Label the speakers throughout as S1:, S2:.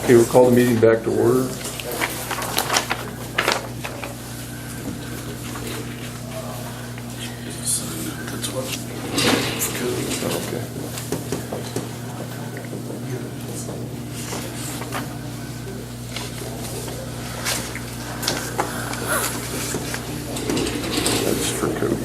S1: Okay, we'll call the meeting back to order. Okay. That's for Cody.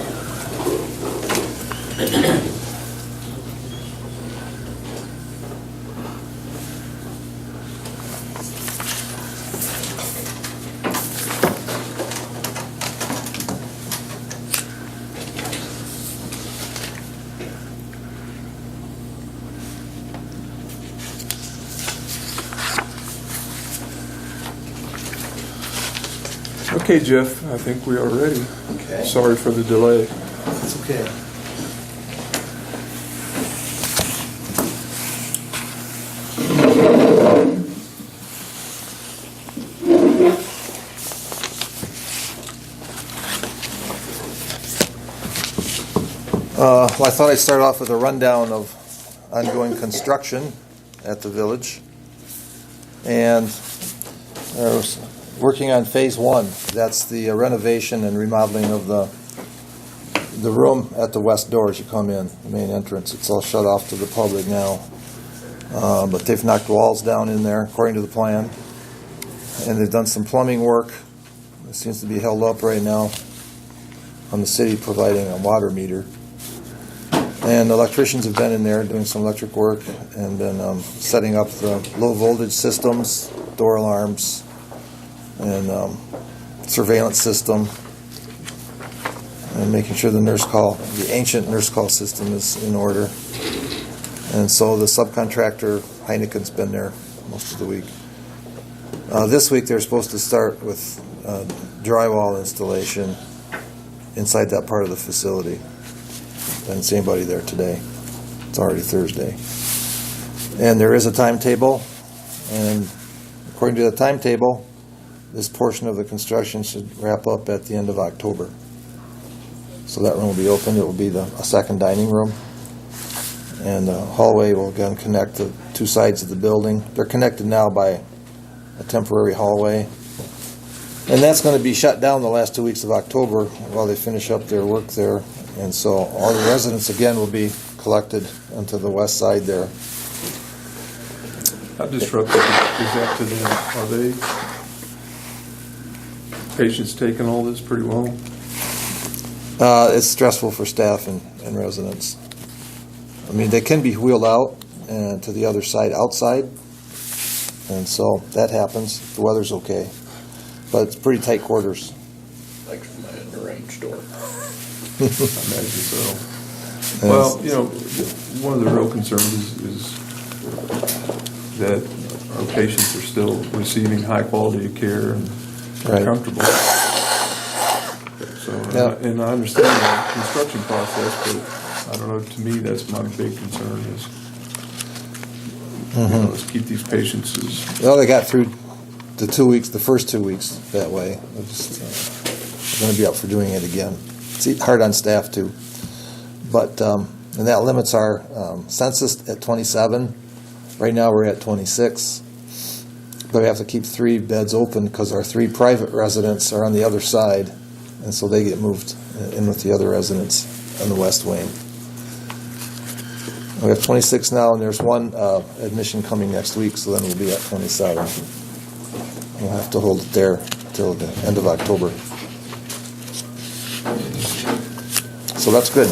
S1: Okay, Jeff, I think we are ready.
S2: Okay.
S1: Sorry for the delay.
S2: It's okay. Well, I thought I'd start off with a rundown of ongoing construction at the village. And I was working on phase one. That's the renovation and remodeling of the room at the west door as you come in, the main entrance. It's all shut off to the public now. But they've knocked walls down in there according to the plan. And they've done some plumbing work. It seems to be held up right now on the city providing a water meter. And the electricians have been in there doing some electric work and been setting up the low voltage systems, door alarms, and surveillance system, and making sure the ancient nurse call system is in order. And so the subcontractor, Heineken's been there most of the week. This week they're supposed to start with drywall installation inside that part of the facility. Didn't see anybody there today. It's already Thursday. And there is a timetable, and according to the timetable, this portion of the construction should wrap up at the end of October. So that room will be open. It will be a second dining room. And the hallway will again connect the two sides of the building. They're connected now by a temporary hallway. And that's going to be shut down the last 2 weeks of October while they finish up their work there. And so all the residents again will be collected onto the west side there.
S1: How disruptive is that to them? Are they patients taking all this pretty well?
S2: It's stressful for staff and residents. I mean, they can be wheeled out and to the other side outside, and so that happens if the weather's okay. But it's pretty tight quarters.
S3: Like from a range store.
S1: I imagine so. Well, one of the real concerns is that our patients are still receiving high quality of care and
S2: Right.
S1: comfortable. So,
S2: Yeah.
S1: and I understand the construction process, but I don't know, to me, that's my big concern is, let's keep these patients as,
S2: Well, they got through the first 2 weeks that way. They're just going to be up for doing it again. It's hard on staff too. But, and that limits our census at 27. Right now we're at 26. But we have to keep 3 beds open because our 3 private residents are on the other side. And so they get moved in with the other residents on the west wing. We have 26 now, and there's one admission coming next week, so then we'll be at 27. We'll have to hold it there till the end of October. So that's good.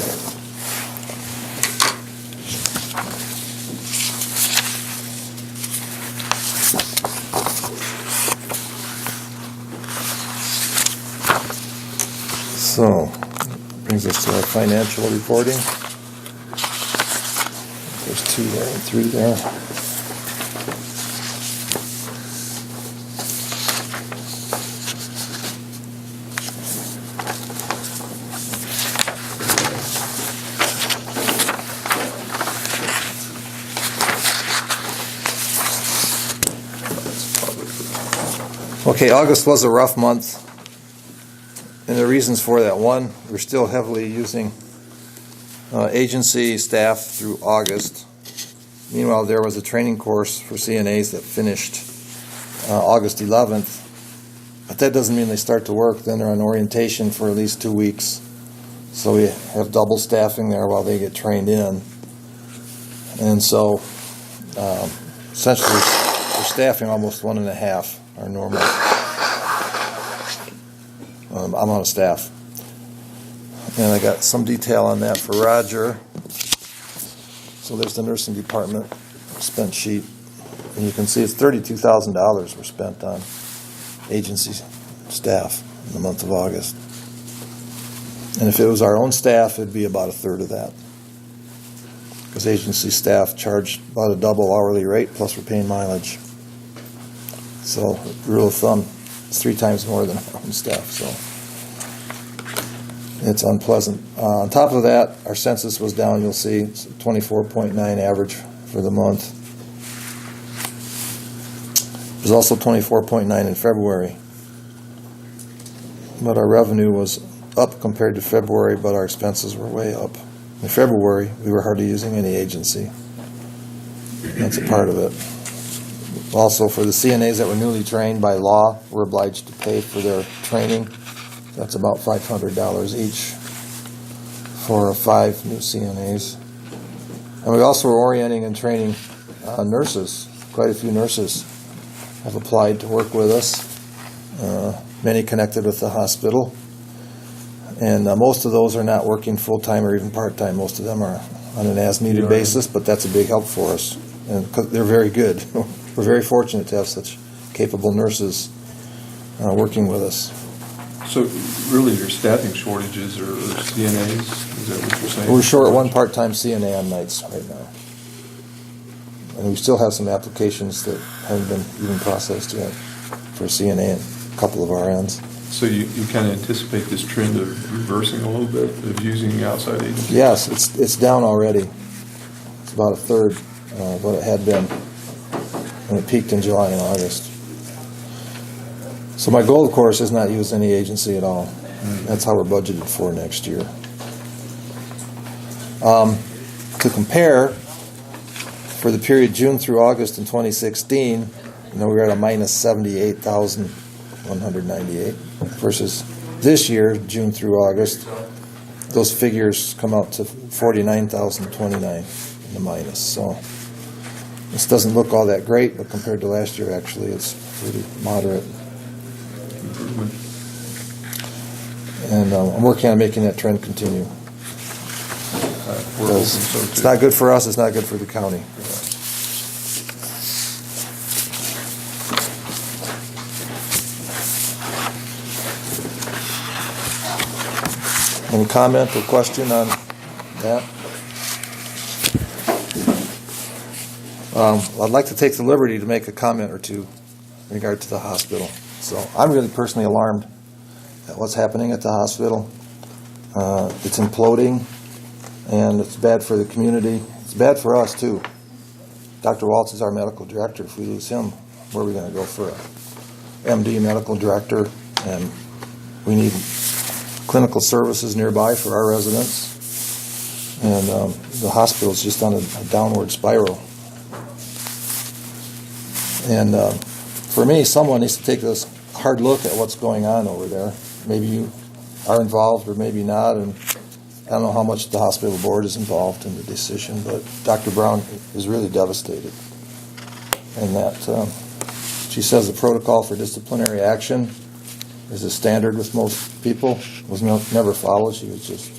S2: So, brings us to our financial reporting. There's 2 there and 3 there. Okay, August was a rough month. And the reasons for that: one, we're still heavily using agency staff through August. Meanwhile, there was a training course for CNAs that finished August 11th, but that doesn't mean they start to work. Then they're on orientation for at least 2 weeks. So we have double staffing there while they get trained in. And so essentially we're staffing almost 1.5 our normal amount of staff. And I got some detail on that for Roger. So there's the nursing department spent sheet. And you can see it's $32,000 were spent on agency staff in the month of August. And if it was our own staff, it'd be about 1/3 of that. Because agency staff charge about a double hourly rate, plus we're paying mileage. So, rule of thumb, it's 3 times more than our own staff. So, it's unpleasant. On top of that, our census was down. You'll see it's 24.9 average for the month. It was also 24.9 in February. But our revenue was up compared to February, but our expenses were way up. In February, we were hardly using any agency. That's a part of it. Also, for the CNAs that were newly trained by law, we're obliged to pay for their training. That's about $500 each for 5 new CNAs. And we also were orienting and training nurses. Quite a few nurses have applied to work with us, many connected with the hospital. And most of those are not working full-time or even part-time. Most of them are on an as-needed basis, but that's a big help for us. And 'cause they're very good. We're very fortunate to have such capable nurses working with us.
S1: So really your staffing shortages are CNAs, is that what you're saying?
S2: We're short 1 part-time CNA on nights right now. And we still have some applications that haven't been even processed yet for CNA in a couple of our ends.
S1: So you kind of anticipate this trend of reversing a little bit, of using outside agencies?
S2: Yes, it's down already. It's about 1/3 of what it had been when it peaked in July and August. So my goal, of course, is not use any agency at all. That's how we're budgeted for next year. To compare, for the period June through August in 2016, we were at a minus 78,198 versus this year, June through August, those figures come out to 49,029 in the minus. So this doesn't look all that great, but compared to last year, actually, it's pretty moderate.
S1: Improvement.
S2: And I'm working on making that trend continue.
S1: We're hoping
S2: Because
S1: so
S2: it's
S1: too.
S2: not good for us, it's not good for the county. Any comment or question on that? I'd like to take the liberty to make a comment or two in regard to the hospital. So I'm really personally alarmed at what's happening at the hospital. It's imploding, and it's bad for the community. It's bad for us, too. Dr. Waltz is our medical director. If we lose him, where are we going to go for a MD medical director? And we need clinical services nearby for our residents. And the hospital's just on a downward spiral. And for me, someone needs to take a hard look at what's going on over there. Maybe you are involved or maybe not, and I don't know how much the hospital board is involved in the decision, but Dr. Brown is really devastated. And that she says the protocol for disciplinary action is a standard with most people, was never followed. She was just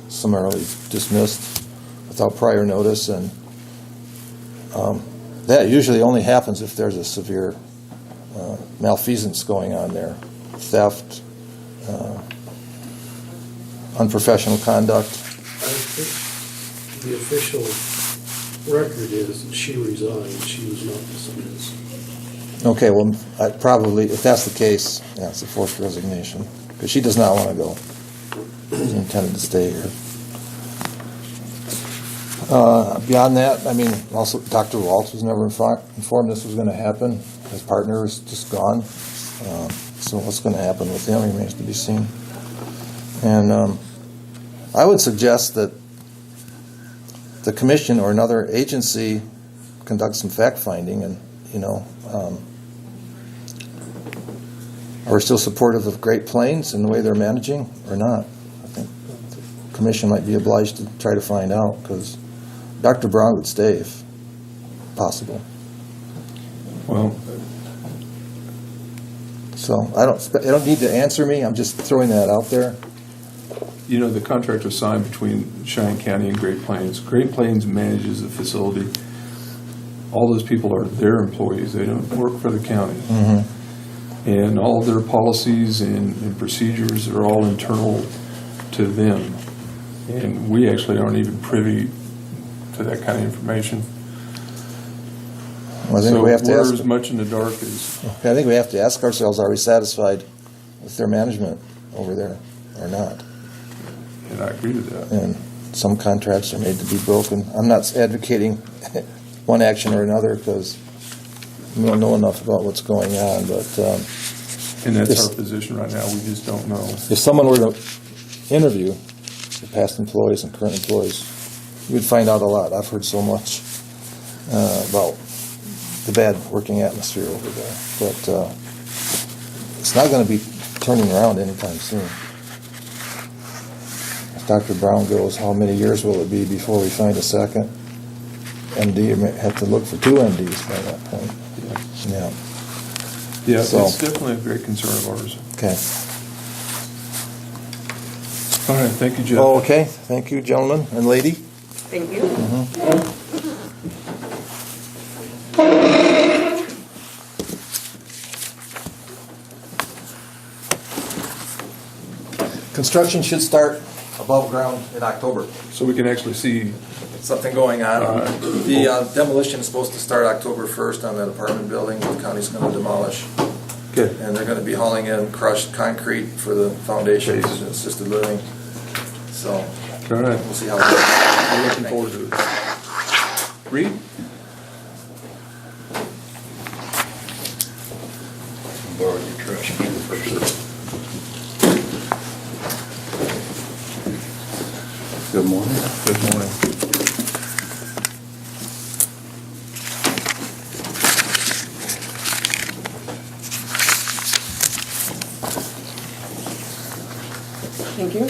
S2: summarily dismissed without prior notice, and that usually only happens if there's a severe malfeasance going on there, theft, unprofessional conduct.
S4: I think the official record is that she resigned, she was not dismissed.
S2: Okay, well, probably, if that's the case, yeah, it's a forced resignation, because she does not want to go. She intended to stay here. Beyond that, I mean, also Dr. Waltz was never informed this was going to happen. His partner is just gone. So what's going to happen with him remains to be seen. And I would suggest that the commission or another agency conduct some fact-finding and, are we still supportive of Great Plains and the way they're managing or not? I think the commission might be obliged to try to find out, because Dr. Brown would stay if possible.
S1: Well,
S2: So I don't need to answer me, I'm just throwing that out there.
S1: the contract was signed between Cheyenne County and Great Plains. Great Plains manages the facility. All those people are their employees. They don't work for the county.
S2: Mm-hmm.
S1: And all of their policies and procedures are all internal to them. And we actually aren't even privy to that kind of information.
S2: Well, I think
S1: So
S2: we have to
S1: we're
S2: ask.
S1: as much in the dark as,
S2: I think we have to ask ourselves: are we satisfied with their management over there or not?
S1: and I agree with that.
S2: And some contracts are made to be broken. I'm not advocating one action or another, because we don't know enough about what's going on, but
S1: And that's
S2: Yes.
S1: our position right now. We just don't know.
S2: if someone were to interview the past employees and current employees, you would find out a lot. I've heard so much about the bad working atmosphere over there, but it's not going to be turning around anytime soon. If Dr. Brown goes, how many years will it be before we find a second MD? We may have to look for two MDs by that point. Yeah.
S1: Yeah,
S2: So-
S1: it's definitely a great concern of ours.
S2: Okay.
S1: All right, thank you, Jeff.
S2: Oh, okay. Thank you, gentlemen and lady.
S5: Thank you.
S2: Construction should start above ground in October.
S1: So we can actually see,
S2: Something going on.
S1: All right.
S2: The demolition is supposed to start October 1st on that apartment building the county's going to demolish.
S1: okay,
S2: And they're going to be hauling in crushed concrete for the foundations and assisted living. So
S1: all right,
S2: we'll see how it goes.
S1: we're looking forward to it. Reed?
S3: Borrow your trash can first.
S6: Good morning.
S1: Good morning.
S5: Thank you.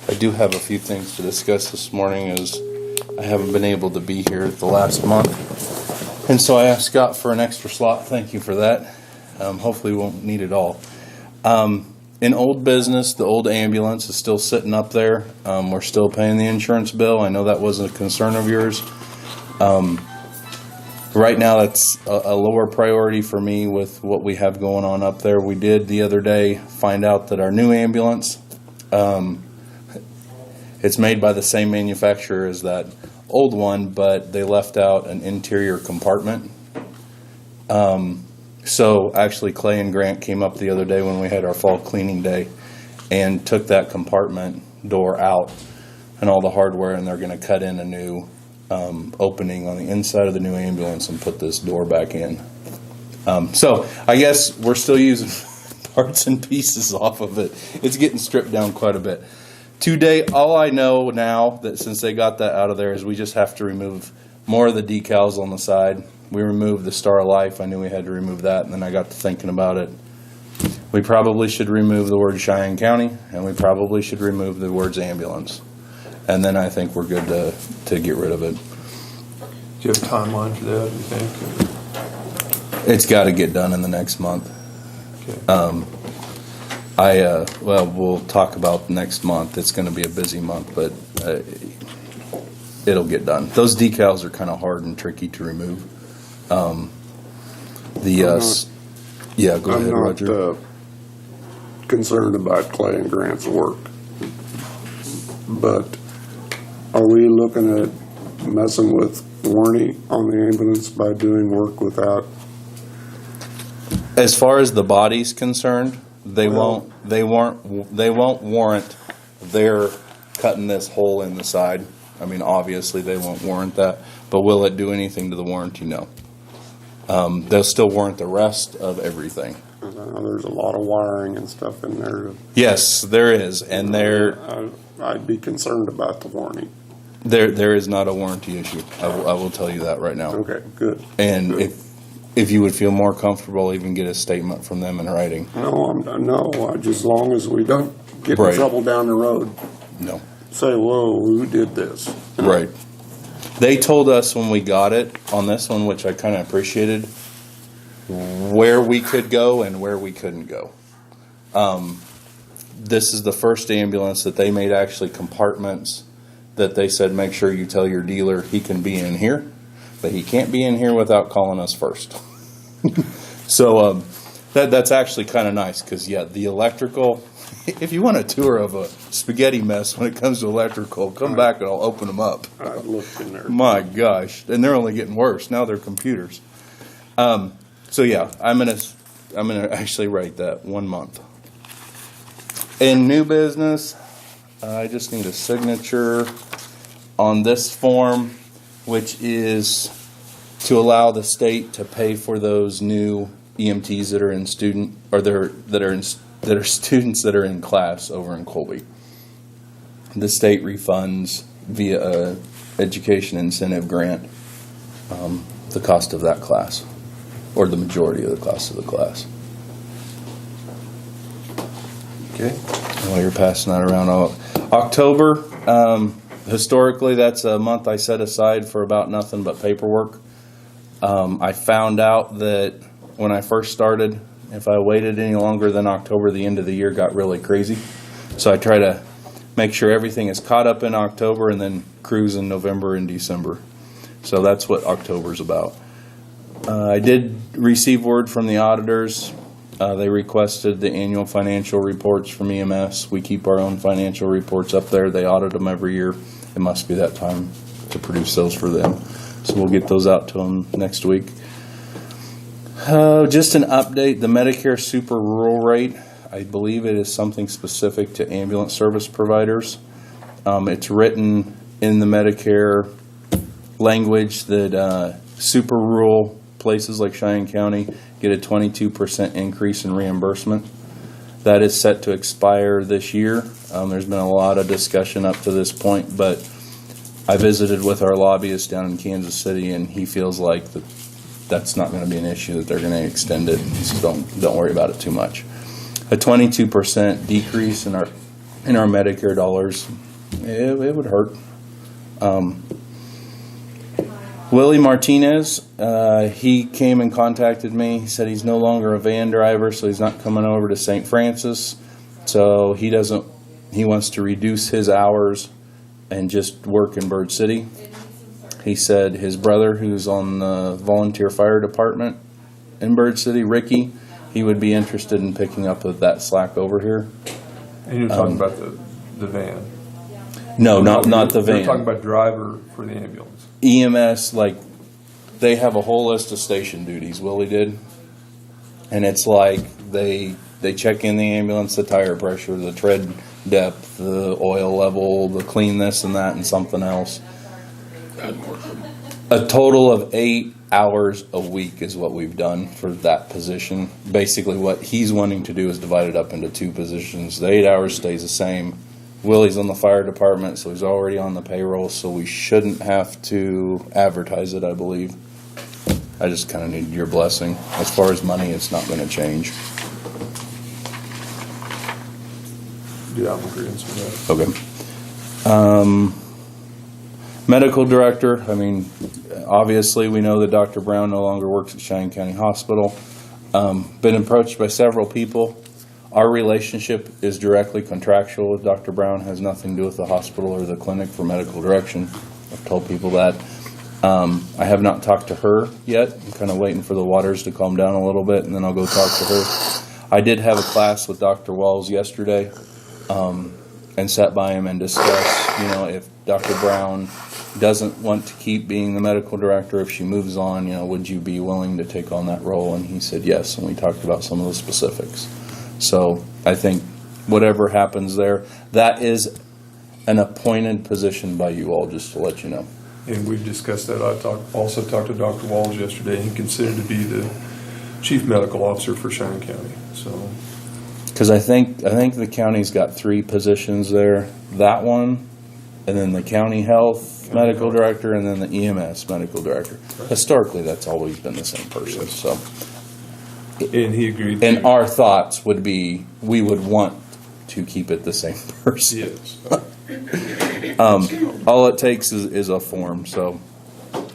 S6: I do have a few things to discuss this morning, as I haven't been able to be here the last month. And so I asked Scott for an extra slot. Thank you for that. Hopefully we won't need it all. In old business, the old ambulance is still sitting up there. We're still paying the insurance bill. I know that wasn't a concern of yours. Right now, that's a lower priority for me with what we have going on up there. We did the other day find out that our new ambulance, it's made by the same manufacturer as that old one, but they left out an interior compartment. So actually, Clay and Grant came up the other day when we had our fall cleaning day and took that compartment door out and all the hardware, and they're going to cut in a new opening on the inside of the new ambulance and put this door back in. So I guess we're still using parts and pieces off of it. It's getting stripped down quite a bit. Today, all I know now, that since they got that out of there, is we just have to remove more of the decals on the side. We removed the Star of Life. I knew we had to remove that, and then I got to thinking about it. We probably should remove the word Cheyenne County, and we probably should remove the words ambulance. And then I think we're good to get rid of it.
S1: Do you have a timeline for that, you think?
S6: It's got to get done in the next month.
S1: Okay.
S6: Well, we'll talk about next month. It's going to be a busy month, but it'll get done. Those decals are kind of hard and tricky to remove. Yeah, go ahead, Roger.
S7: I'm not concerned about Clay and Grant's work, but are we looking at messing with warranty on the ambulance by doing work without?
S6: As far as the body's concerned, They
S7: Well-
S6: won't warrant their cutting this hole in the side. I mean, obviously, they won't warrant that, but will it do anything to the warranty? No. They'll still warrant the rest of everything.
S7: There's a lot of wiring and stuff in there.
S6: Yes, there is, and
S7: I'd be concerned about the warranty.
S6: there is not a warranty issue. I will tell you that right now.
S7: Okay, good.
S6: And if you would feel more comfortable, even get a statement from them in writing.
S7: Just as long as we don't get in
S6: Right.
S7: trouble down the road,
S6: No.
S7: say, whoa, who did this?
S6: Right. They told us when we got it on this one, which I kind of appreciated, where we could go and where we couldn't go. This is the first ambulance that they made actually compartments that they said, make sure you tell your dealer he can be in here, but he can't be in here without calling us first. So that's actually kind of nice because, yeah, the electrical, if you want a tour of a spaghetti mess when it comes to electrical, come back and I'll open them up.
S7: I've looked in there.
S6: My gosh, and they're only getting worse. Now they're computers. So yeah, I'm gonna actually write that 1 month. In new business, I just need a signature on this form, which is to allow the state to pay for those new EMTs that are in student or that are students that are in class over in Colby. The state refunds via a education incentive grant the cost of that class, or the majority of the cost of the class.
S1: Okay.
S6: While you're passing that around, October, historically, that's a month I set aside for about nothing but paperwork. I found out that when I first started, if I waited any longer than October, the end of the year got really crazy. So I try to make sure everything is caught up in October and then cruise in November and December. So that's what October's about. I did receive word from the auditors. They requested the annual financial reports from EMS. We keep our own financial reports up there. They audit them every year. It must be that time to produce those for them. So we'll get those out to them next week. Just an update, the Medicare super rural rate, I believe it is something specific to ambulance service providers. It's written in the Medicare language that super rural places like Cheyenne County get a 22% increase in reimbursement. That is set to expire this year. There's been a lot of discussion up to this point, but I visited with our lobbyist down in Kansas City, and he feels like that's not going to be an issue, that they're going to extend it. He says, don't worry about it too much. A 22% decrease in our Medicare dollars, it would hurt. Willie Martinez, he came and contacted me. He said he's no longer a van driver, so he's not coming over to St. Francis. So he wants to reduce his hours and just work in Bird City. He said his brother, who's on the volunteer fire department in Bird City, Ricky, he would be interested in picking up that slack over here.
S1: And you're talking about the van?
S6: No, not the van.
S1: You're talking about driver for the ambulance?
S6: EMS, like, they have a whole list of station duties, Willie did. And it's like they check in the ambulance, the tire pressure, the tread depth, the oil level, the clean this and that and something else. A total of 8 hours a week is what we've done for that position. Basically what he's wanting to do is divide it up into 2 positions. The 8 hours stays the same. Willie's on the fire department, so he's already on the payroll, so we shouldn't have to advertise it, I believe. I just kind of need your blessing. As far as money, it's not going to change.
S1: Yeah, I'm agreeing with that.
S6: Okay. Medical director, I mean, obviously we know that Dr. Brown no longer works at Cheyenne County Hospital. Been approached by several people. Our relationship is directly contractual with Dr. Brown, has nothing to do with the hospital or the clinic for medical direction. I've told people that. I have not talked to her yet. I'm kind of waiting for the waters to calm down a little bit, and then I'll go talk to her. I did have a class with Dr. Walls yesterday, and sat by him and discussed, if Dr. Brown doesn't want to keep being the medical director, if she moves on, would you be willing to take on that role? And he said yes, and we talked about some of the specifics. So I think whatever happens there, that is an appointed position by you all, just to let you know.
S1: And we've discussed that. Also talked to Dr. Walls yesterday. He considered to be the chief medical officer for Cheyenne County. So,
S6: Because I think the county's got 3 positions there. That one, and then the county health medical director, and then the EMS medical director. Historically, that's always been the same person. So,
S1: and he agreed.
S6: and our thoughts would be, we would want to keep it the same person.
S1: Yes.
S6: All it takes is a form. So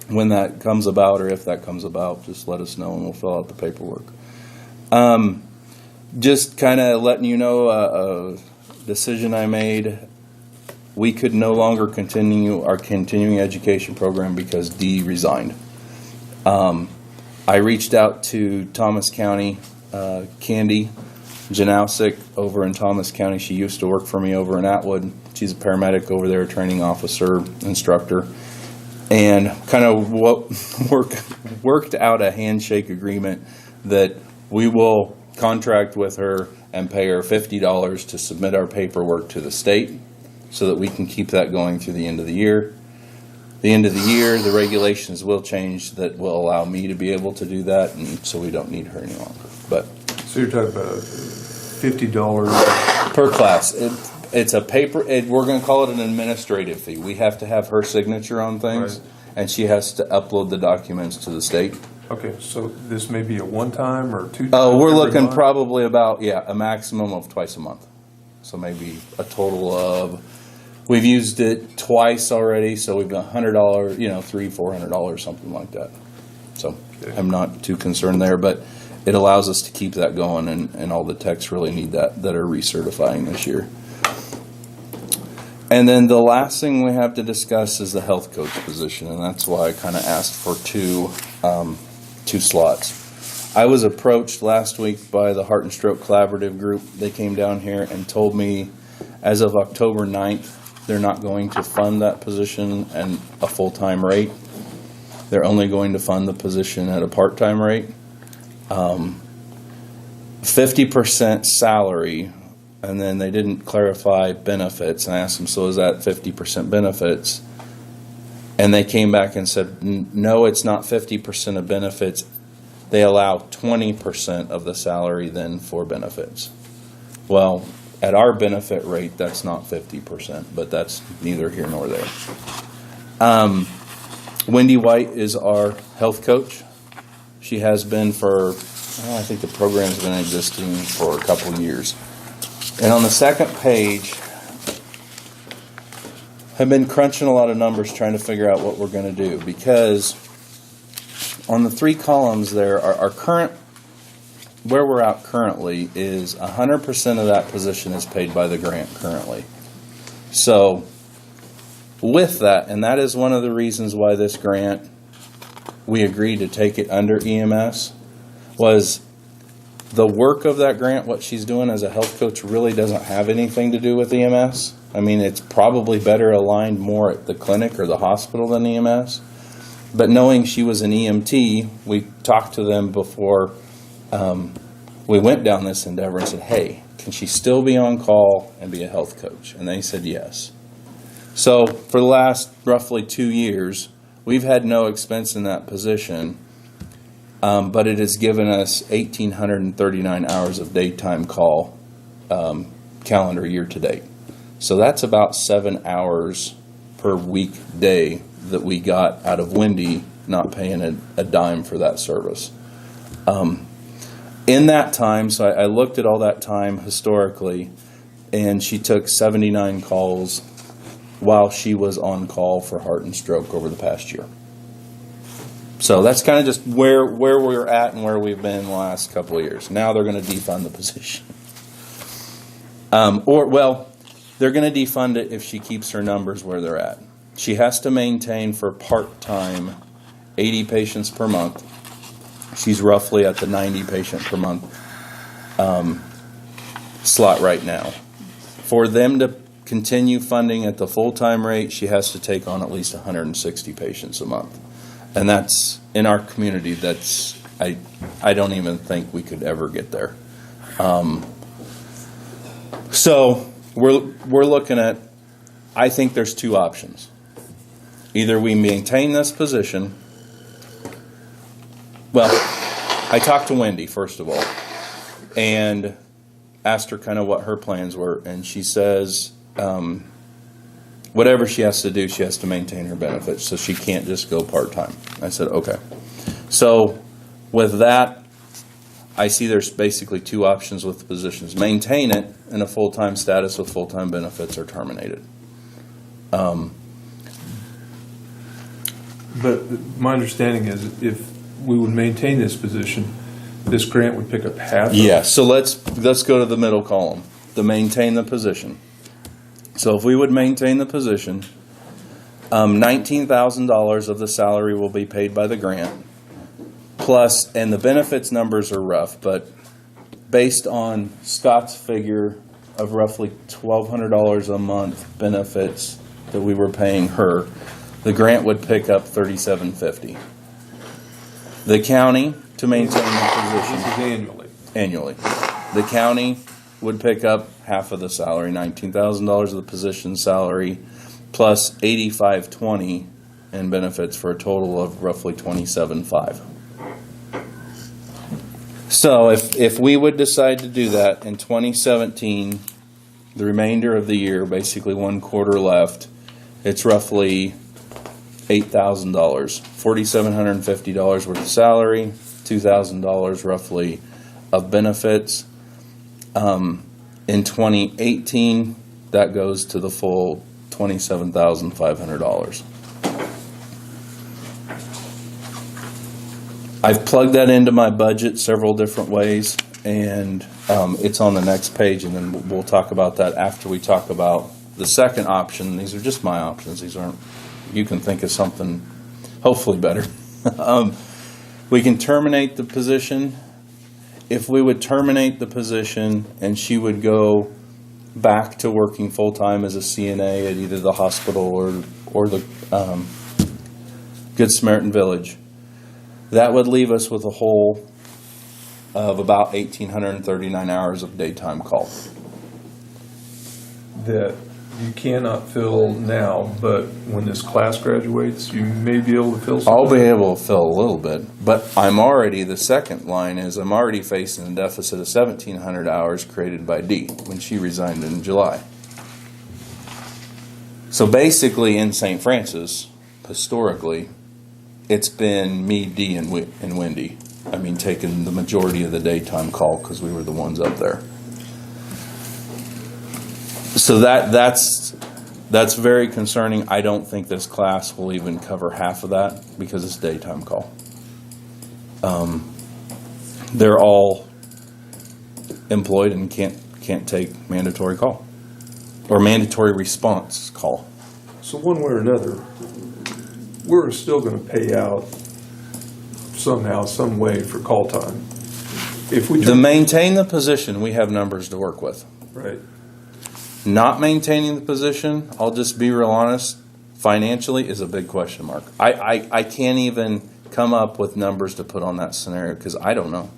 S6: when that comes about, or if that comes about, just let us know and we'll fill out the paperwork. Just kind of letting you know a decision I made. We could no longer continue our continuing education program because Dee resigned. I reached out to Thomas County, Candy Janowsic over in Thomas County. She used to work for me over in Atwood. She's a paramedic over there, training officer, instructor, and kind of worked out a handshake agreement that we will contract with her and pay her $50 to submit our paperwork to the state so that we can keep that going through the end of the year. The end of the year, the regulations will change that will allow me to be able to do that, and so we don't need her any longer. But
S1: So you're talking about $50
S6: per class, it's a paper. We're going to call it an administrative fee. We have to have her signature on things,
S1: Right.
S6: and she has to upload the documents to the state.
S1: Okay, so this may be a one-time or two-time?
S6: We're
S1: every
S6: looking
S1: month?
S6: probably about, a maximum of twice a month. So maybe a total of, we've used it twice already, so we've got $100, $300-400, something like that. So
S1: Okay.
S6: I'm not too concerned there, but it allows us to keep that going, and all the techs really need that are recertifying this year. And then the last thing we have to discuss is the health coach position, and that's why I kind of asked for two slots. I was approached last week by the Heart and Stroke Collaborative Group. They came down here and told me as of October 9th, they're not going to fund that position at a full-time rate. They're only going to fund the position at a part-time rate. 50% salary, and then they didn't clarify benefits. And I asked them, so is that 50% benefits? And they came back and said, no, it's not 50% of benefits. They allow 20% of the salary then for benefits. Well, at our benefit rate, that's not 50%, but that's neither here nor there. Wendy White is our health coach. She has been for, I think the program's been existing for a couple of years. And on the second page, I've been crunching a lot of numbers trying to figure out what we're going to do, because on the 3 columns there, our current, where we're at currently is 100% of that position is paid by the grant currently. So with that, and that is one of the reasons why this grant, we agreed to take it under EMS, was the work of that grant, what she's doing as a health coach really doesn't have anything to do with EMS. I mean, it's probably better aligned more at the clinic or the hospital than EMS. But knowing she was an EMT, we talked to them before we went down this endeavor and said, hey, can she still be on call and be a health coach? And they said yes. So for the last roughly 2 years, we've had no expense in that position, but it has given us 1,839 hours of daytime call calendar year to date. So that's about 7 hours per weekday that we got out of Wendy, not paying a dime for that service. In that time, so I looked at all that time historically, and she took 79 calls while she was on call for heart and stroke over the past year. So that's kind of just where we're at and where we've been the last couple of years. Now they're going to defund the position. They're going to defund it if she keeps her numbers where they're at. She has to maintain for part-time 80 patients per month. She's roughly at the 90 patient per month slot right now. For them to continue funding at the full-time rate, she has to take on at least 160 patients a month. And that's, in our community, I don't even think we could ever get there. So we're looking at, I think there's two options. Either we maintain this position. Well, I talked to Wendy, first of all, and asked her kind of what her plans were, and she says whatever she has to do, she has to maintain her benefits, so she can't just go part-time. I said, okay. So with that, I see there's basically two options with the positions. Maintain it in a full-time status with full-time benefits, or terminate it.
S1: But my understanding is if we would maintain this position, this grant would pick up half of.
S6: Yeah, so let's go to the middle column, the maintain the position. So if we would maintain the position, $19,000 of the salary will be paid by the grant, plus, and the benefits numbers are rough, but based on Scott's figure of roughly $1,200 a month benefits that we were paying her, the grant would pick up $3,750. The county, to maintain the position.
S1: This is annually.
S6: Annually. The county would pick up half of the salary, $19,000 of the position salary, plus $8,520 in benefits, for a total of roughly $27,500. So if we would decide to do that in 2017, the remainder of the year, basically 1 quarter left, it's roughly $8,000, $4,750 worth of salary, $2,000 roughly of benefits. In 2018, that goes to the full $27,500. I've plugged that into my budget several different ways, and it's on the next page, and then we'll talk about that after we talk about the second option. These are just my options. These aren't, you can think of something hopefully better. We can terminate the position. If we would terminate the position and she would go back to working full-time as a CNA at either the hospital or the Good Samaritan Village, that would leave us with a hole of about 1,839 hours of daytime call.
S1: That you cannot fill now, but when this class graduates, you may be able to fill some.
S6: I'll be able to fill a little bit, but I'm already, the second line is I'm already facing a deficit of 1,700 hours created by Dee when she resigned in July. So basically in St. Francis, historically, it's been me, Dee, and Wendy. I mean, taking the majority of the daytime call because we were the ones up there. So that's very concerning. I don't think this class will even cover half of that because it's daytime call. They're all employed and can't take mandatory call or mandatory response call.
S1: So one way or another, we're still going to pay out somehow, some way for call time. If we
S6: To maintain the position, we have numbers to work with.
S1: right.
S6: Not maintaining the position, I'll just be real honest, financially is a big question mark. I can't even come up with numbers to put on that scenario because I don't know.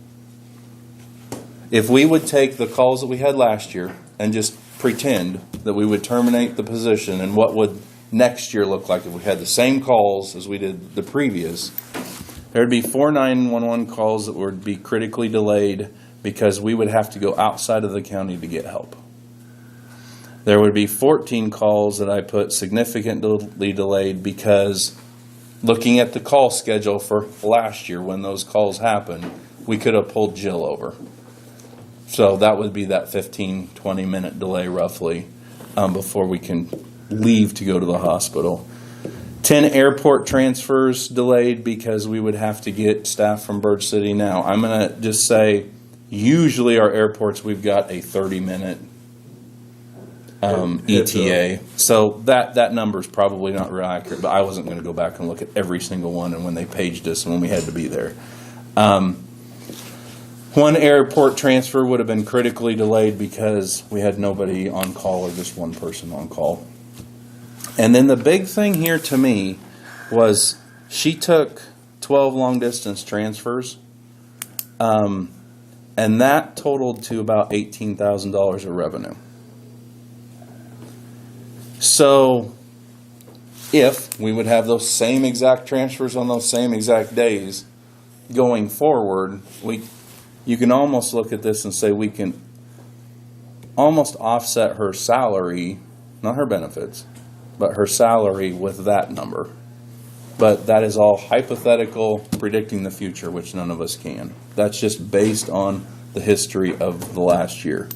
S6: If we would take the calls that we had last year and just pretend that we would terminate the position, and what would next year look like if we had the same calls as we did the previous, there'd be 4 911 calls that would be critically delayed because we would have to go outside of the county to get help. There would be 14 calls that I put significantly delayed because looking at the call schedule for last year when those calls happened, we could have pulled Jill over. So that would be that 15, 20-minute delay roughly before we can leave to go to the hospital. 10 airport transfers delayed because we would have to get staff from Birch City. Now, I'm going to just say, usually our airports, we've got a 30-minute ETA. So that number is probably not real accurate, but I wasn't going to go back and look at every single one and when they paged us and when we had to be there. One airport transfer would have been critically delayed because we had nobody on call or just one person on call. And then the big thing here to me was she took 12 long-distance transfers, and that totaled to about $18,000 of revenue. So if we would have those same exact transfers on those same exact days going forward, you can almost look at this and say we can almost offset her salary, not her benefits, but her salary with that number. But that is all hypothetical, predicting the future, which none of us can. That's just based on the history of the last year.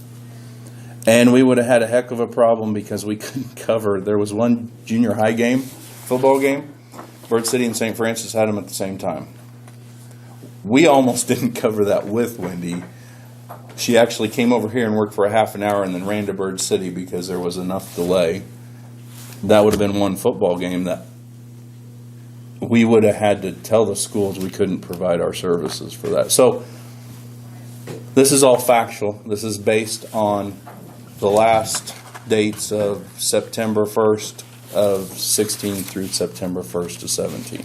S6: And we would have had a heck of a problem because we couldn't cover. There was one junior high game, football game. Bird City and St. Francis had them at the same time. We almost didn't cover that with Wendy. She actually came over here and worked for a half an hour and then ran to Bird City because there was enough delay. That would have been one football game that we would have had to tell the schools we couldn't provide our services for that. So this is all factual. This is based on the last dates of September 1st of 16 through September 1st of 17.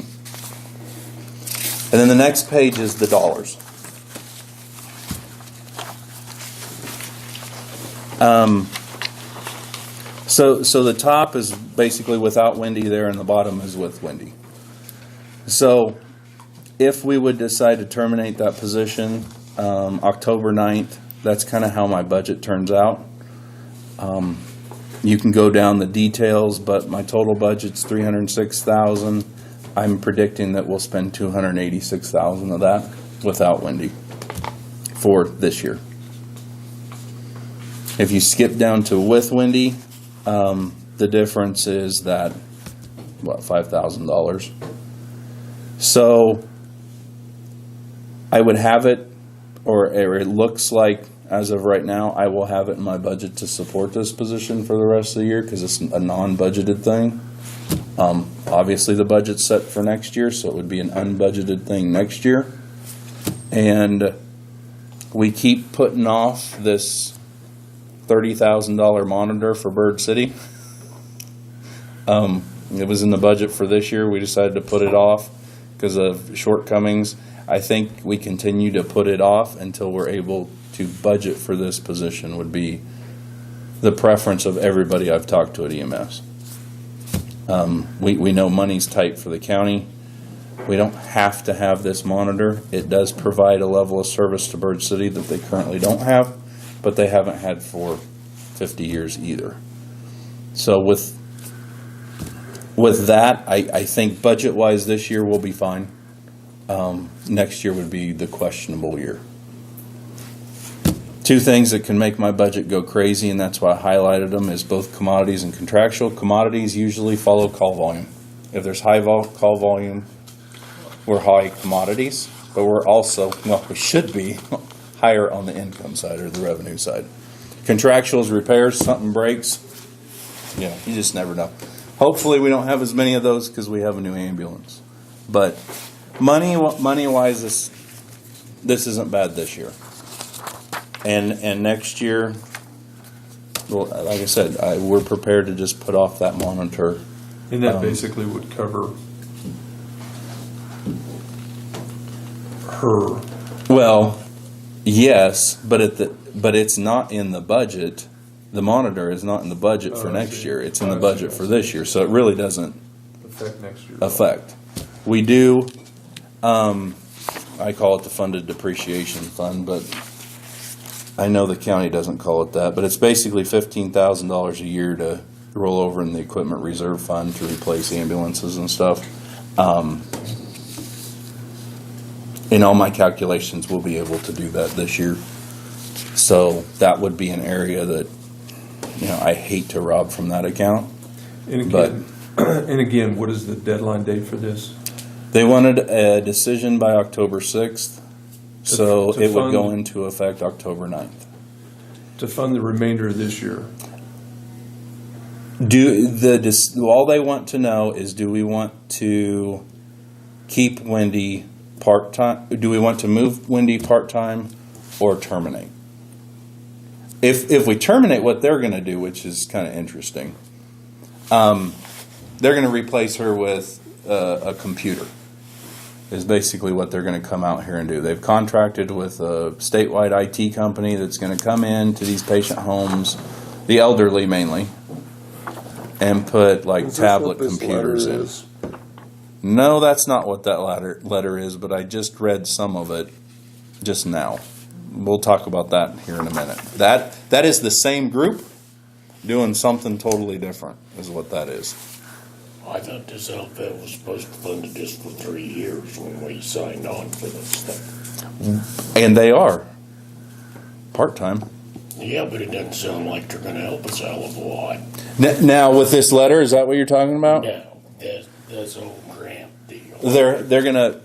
S6: And then the next page is the dollars. So the top is basically without Wendy there, and the bottom is with Wendy. So if we would decide to terminate that position October 9th, that's kind of how my budget turns out. You can go down the details, but my total budget's $306,000. I'm predicting that we'll spend $286,000 of that without Wendy for this year. If you skip down to with Wendy, the difference is that, $5,000. So I would have it, or it looks like, as of right now, I will have it in my budget to support this position for the rest of the year because it's a non-budgeted thing. Obviously, the budget's set for next year, so it would be an unbudgeted thing next year. And we keep putting off this $30,000 monitor for Bird City. It was in the budget for this year. We decided to put it off because of shortcomings. I think we continue to put it off until we're able to budget for this position would be the preference of everybody I've talked to at EMS. We know money's tight for the county. We don't have to have this monitor. It does provide a level of service to Bird City that they currently don't have, but they haven't had for 50 years either. So with that, I think budget-wise this year will be fine. Next year would be the questionable year. Two things that can make my budget go crazy, and that's why I highlighted them, is both commodities and contractual. Commodities usually follow call volume. If there's high call volume, we're high commodities, but we're also, we should be higher on the income side or the revenue side. Contractuals, repairs, something breaks, you just never know. Hopefully we don't have as many of those because we have a new ambulance. But money-wise, this isn't bad this year. And next year, well, like I said, we're prepared to just put off that monitor.
S1: And that basically would cover her.
S6: Well, yes, but it's not in the budget. The monitor is not in the budget for next year. It's in the budget for this year, so it really doesn't
S1: Affect next year.
S6: affect. We do, I call it the funded depreciation fund, but I know the county doesn't call it that, but it's basically $15,000 a year to roll over in the equipment reserve fund to replace ambulances and stuff. In all my calculations, we'll be able to do that this year. So that would be an area that, I hate to rob from that account.
S1: And again, what is the deadline date for this?
S6: They wanted a decision by October 6th, so
S1: to
S6: it would
S1: fund-
S6: go into effect October 9th.
S1: To fund the remainder of this year.
S6: All they want to know is, do we want to keep Wendy part-time? Do we want to move Wendy part-time or terminate? If we terminate, what they're going to do, which is kind of interesting, they're going to replace her with a computer, is basically what they're going to come out here and do. They've contracted with a statewide IT company that's going to come in to these patient homes, the elderly mainly, and put like
S7: Is this what
S6: tablet
S7: this
S6: computers
S7: letter
S6: in.
S7: is?
S6: No, that's not what that letter is, but I just read some of it just now. We'll talk about that here in a minute. That is the same group doing something totally different, is what that is.
S3: I thought this outfit was supposed to fund it just for 3 years when we signed on for this stuff.
S6: And they are part-time.
S3: Yeah, but it doesn't sound like they're gonna help us a hell of a lot.
S6: Now, with this letter, is that what you're talking about?
S3: Now, that's whole grant deal.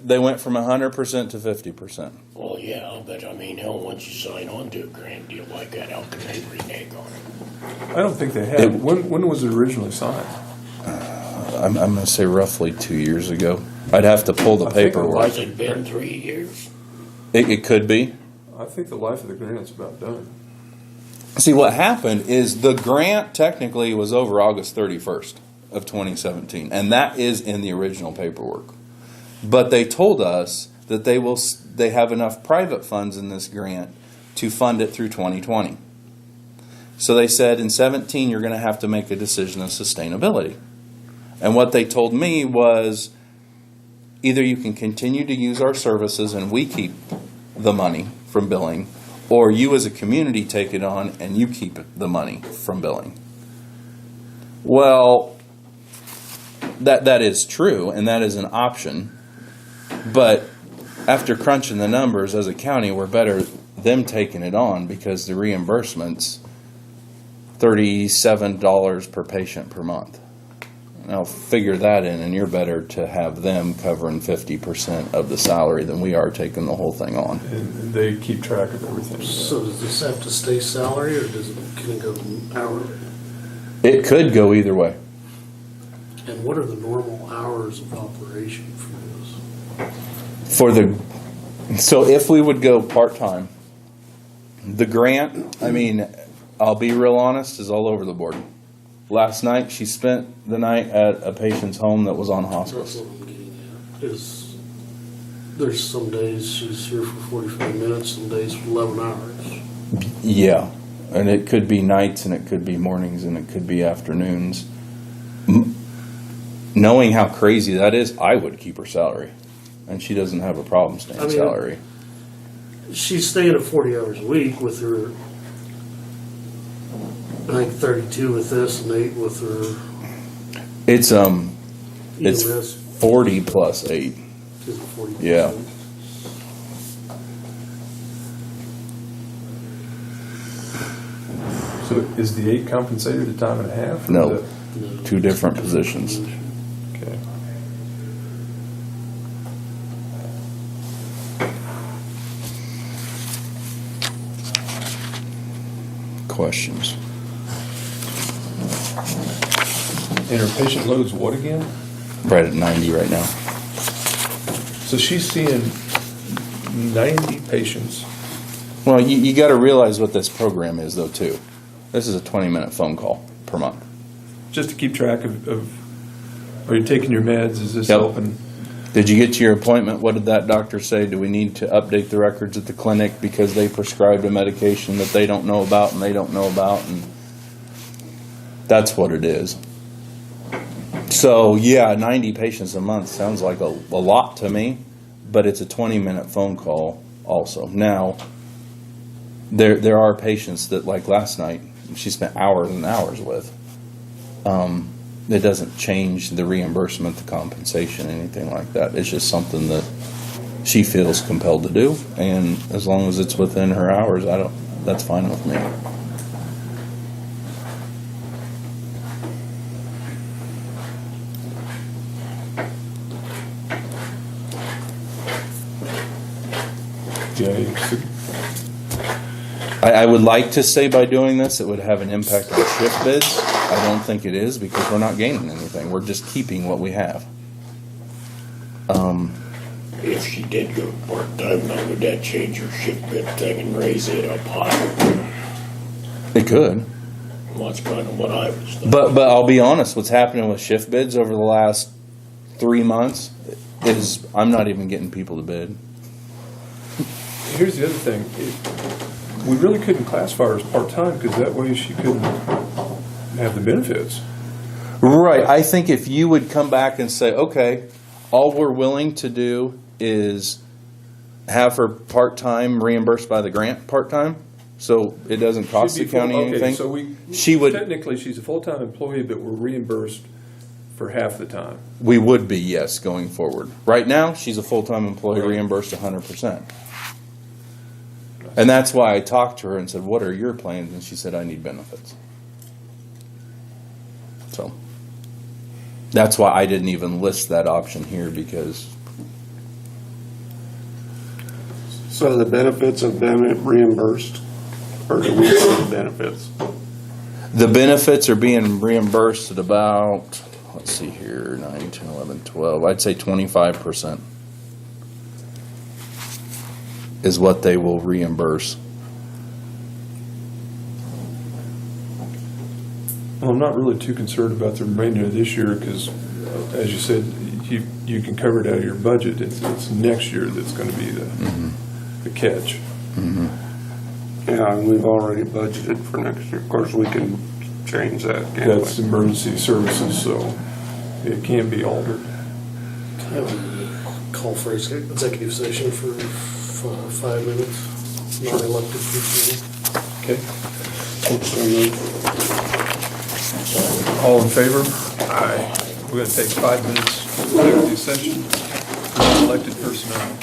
S6: They went from 100% to 50%.
S3: Well, yeah, but I mean, hell, once you sign on to a grant deal like that, how can they renege on it?
S1: I don't think they have. When was it originally signed?
S6: I'm going to say roughly 2 years ago. I'd have to pull the
S1: I think it
S6: paperwork.
S3: Has it been 3 years?
S6: It could be.
S1: I think the life of the grant's about done.
S6: See, what happened is the grant technically was over August 31st of 2017, and that is in the original paperwork. But they told us that they have enough private funds in this grant to fund it through 2020. So they said in 17 you're going to have to make a decision of sustainability. And what they told me was either you can continue to use our services and we keep the money from billing, or you as a community take it on and you keep the money from billing. Well, that is true, and that is an option. But after crunching the numbers as a county, we're better them taking it on because the reimbursement's $37 per patient per month. Now figure that in, and you're better to have them covering 50% of the salary than we are taking the whole thing on.
S1: And they keep track of everything.
S4: So does this have to stay salary, or can it go hourly?
S6: It could go either way.
S4: And what are the normal hours of operation for this?
S6: So if we would go part-time, the grant, I mean, I'll be real honest, is all over the board. Last night, she spent the night at a patient's home that was on
S4: That's
S6: hospice.
S4: what I'm getting at. There's some days she's here for 45 minutes, some days for 11 hours.
S6: Yeah, and it could be nights, and it could be mornings, and it could be afternoons. Knowing how crazy that is, I would keep her salary, and she doesn't have a problem staying
S4: I mean,
S6: salary.
S4: She's staying at 40 hours a week with her, I think 32 with this and 8 with her
S6: It's
S4: EMS.
S6: 40 plus 8.
S4: Is it 40?
S6: Yeah.
S1: So is the 8 compensated at time and a half? or
S6: No.
S1: is
S4: No.
S6: Two different positions.
S1: that- Okay.
S6: Questions?
S1: And her patient load's what again?
S6: Right at 90 right now.
S1: So she's seeing 90 patients.
S6: Well, you got to realize what this program is, though, too. This is a 20-minute phone call per month.
S1: Just to keep track of are you taking your meds? Is this
S6: Yep.
S1: helping?
S6: Did you get to your appointment? What did that doctor say? Do we need to update the records at the clinic because they prescribed a medication that they don't know about and they don't know about? And that's what it is. So, yeah, 90 patients a month sounds like a lot to me, but it's a 20-minute phone call also. Now, there are patients that, like last night, she spent hours and hours with. It doesn't change the reimbursement, the compensation, anything like that. It's just something that she feels compelled to do, and as long as it's within her hours, that's fine with me.
S1: Yeah.
S6: I would like to say by doing this it would have an impact on shift bids. I don't think it is because we're not gaining anything. We're just keeping what we have.
S3: If she did go part-time, now would that change her shift bid thing and raise it up higher?
S6: It could.
S3: Well, that's kind of what I was thinking.
S6: But I'll be honest, what's happening with shift bids over the last 3 months is I'm not even getting people to bid.
S1: Here's the other thing. We really couldn't classify her as part-time because that way she couldn't have the benefits.
S6: Right, I think if you would come back and say, okay, all we're willing to do is have her part-time reimbursed by the grant part-time, so it doesn't cost the
S1: She'd be full-
S6: county
S1: okay,
S6: anything.
S1: so we,
S6: She would-
S1: technically, she's a full-time employee, but we're reimbursed for half the time.
S6: We would be, yes, going forward. Right now, she's a full-time employee, reimbursed 100%. And that's why I talked to her and said, what are your plans? And she said, I need benefits. So, that's why I didn't even list that option here, because
S7: So the benefits have been reimbursed, or do we see the benefits?
S6: the benefits are being reimbursed at about, let's see here, 9, 10, 11, 12, I'd say 25% is what they will reimburse.
S1: Well, I'm not really too concerned about the remainder of this year, because, as you said, you can cover it out of your budget. It's next year that's gonna be the catch.
S7: Yeah, and we've already budgeted for next year. Of course, we can change that, can't
S1: That's
S7: we?
S1: emergency services, so it can be altered.
S4: Call for executive session for 5 minutes, non-elected people.
S1: Okay.
S7: So moved.
S1: All in favor? Aye. We're gonna take 5 minutes executive session for elected personnel.